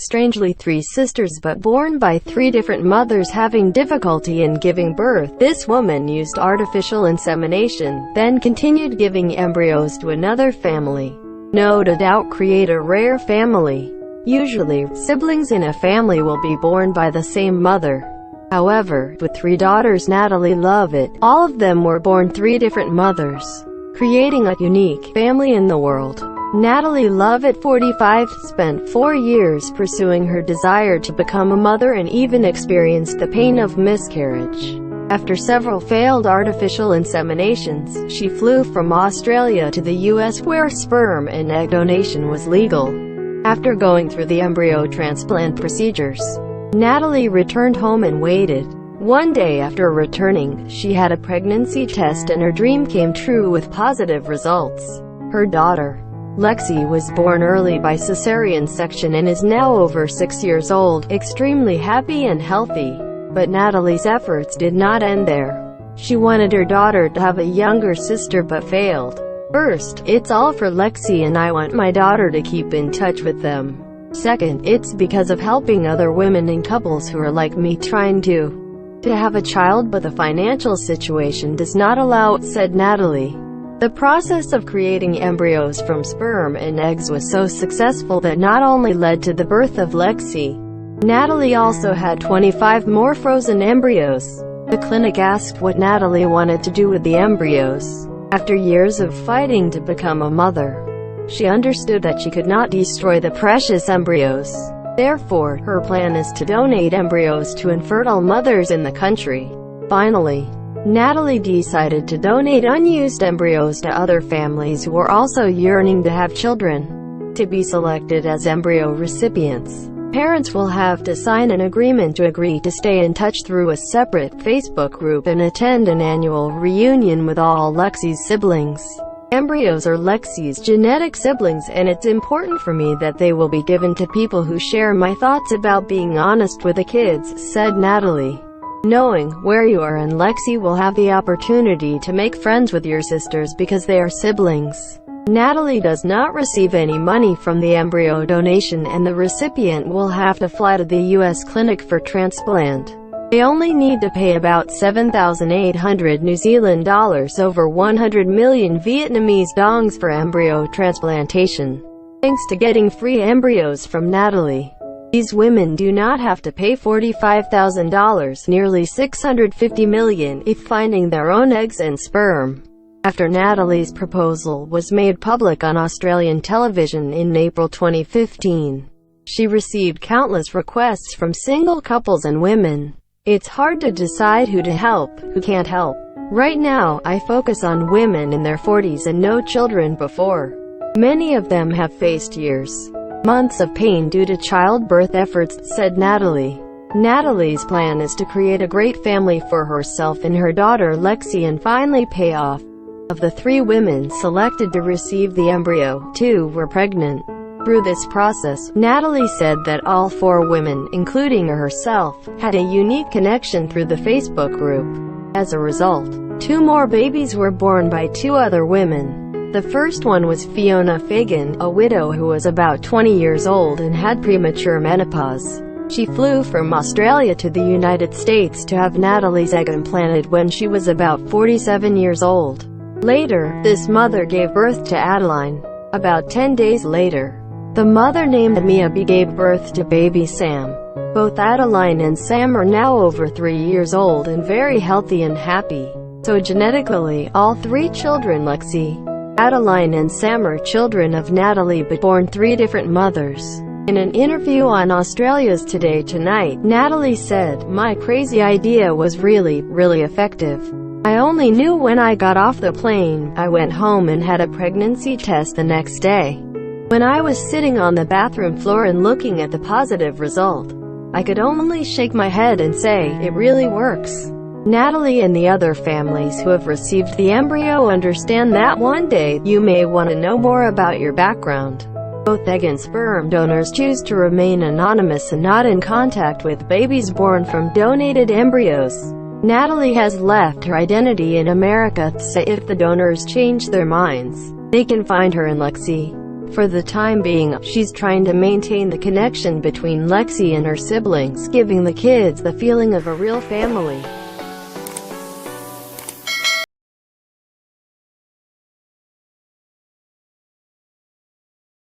strangely 3 sisters but born by 3 different mothers having difficulty in giving birth. This woman used artificial insemination, then continued giving embryos to another family. No doubt create a rare family. Usually, siblings in a family will be born by the same mother. However, with 3 daughters Natalie Lovett, all of them were born 3 different mothers, creating a unique family in the world. Natalie Lovett, 45, spent 4 years pursuing her desire to become a mother and even experienced the pain of miscarriage. After several failed artificial inseminations, she flew from Australia to the US where sperm and egg donation was legal. After going through the embryo transplant procedures, Natalie returned home and waited. One day after returning, she had a pregnancy test and her dream came true with positive results. Her daughter, Lexi, was born early by cesarean section and is now over 6 years old, extremely happy and healthy. But Natalie's efforts did not end there. She wanted her daughter to have a younger sister but failed. First, it's all for Lexi and I want my daughter to keep in touch with them. Second, it's because of helping other women and couples who are like me trying to have a child but the financial situation does not allow it, said Natalie. The process of creating embryos from sperm and eggs was so successful that not only led to the birth of Lexi, Natalie also had 25 more frozen embryos. The clinic asked what Natalie wanted to do with the embryos. After years of fighting to become a mother, she understood that she could not destroy the precious embryos. Therefore, her plan is to donate embryos to infertile mothers in the country. Finally, Natalie decided to donate unused embryos to other families who are also yearning to have children. To be selected as embryo recipients, parents will have to sign an agreement to agree to stay in touch through a separate Facebook group and attend an annual reunion with all Lexi's siblings. Embryos are Lexi's genetic siblings and it's important for me that they will be given to people who share my thoughts about being honest with the kids, said Natalie. Knowing where you are and Lexi will have the opportunity to make friends with your sisters because they are siblings. Natalie does not receive any money from the embryo donation and the recipient will have to fly to the US clinic for transplant. They only need to pay about 7,800 New Zealand dollars, over 100 million Vietnamese dongs for embryo transplantation. Thanks to getting free embryos from Natalie, these women do not have to pay $45,000, nearly $650 million, if finding their own eggs and sperm. After Natalie's proposal was made public on Australian television in April 2015, she received countless requests from single couples and women. It's hard to decide who to help, who can't help. Right now, I focus on women in their 40s and no children before. Many of them have faced years, months of pain due to childbirth efforts, said Natalie. Natalie's plan is to create a great family for herself and her daughter Lexi and finally pay off. Of the 3 women selected to receive the embryo, 2 were pregnant. Through this process, Natalie said that all 4 women, including herself, had a unique connection through the Facebook group. As a result, 2 more babies were born by 2 other women. The first one was Fiona Fagan, a widow who was about 20 years old and had premature menopause. She flew from Australia to the United States to have Natalie's egg implanted when she was about 47 years old. Later, this mother gave birth to Adeline. About 10 days later, the mother named Mia gave birth to baby Sam. Both Adeline and Sam are now over 3 years old and very healthy and happy. So genetically, all 3 children, Lexi, Adeline and Sam, are children of Natalie but born 3 different mothers. In an interview on Australia's Today Tonight, Natalie said, "My crazy idea was really effective. I only knew when I got off the plane. I went home and had a pregnancy test the next day. When I was sitting on the bathroom floor and looking at the positive result, I could only shake my head and say, it really works." Natalie and the other families who have received the embryo understand that one day, you may want to know more about your background. Both egg and sperm donors choose to remain anonymous and not in contact with babies born from donated embryos. Natalie has left her identity in America, so if the donors change their minds, they can find her and Lexi. For the time being, she's trying to maintain the connection between Lexi and her siblings, giving the kids the feeling of a real family.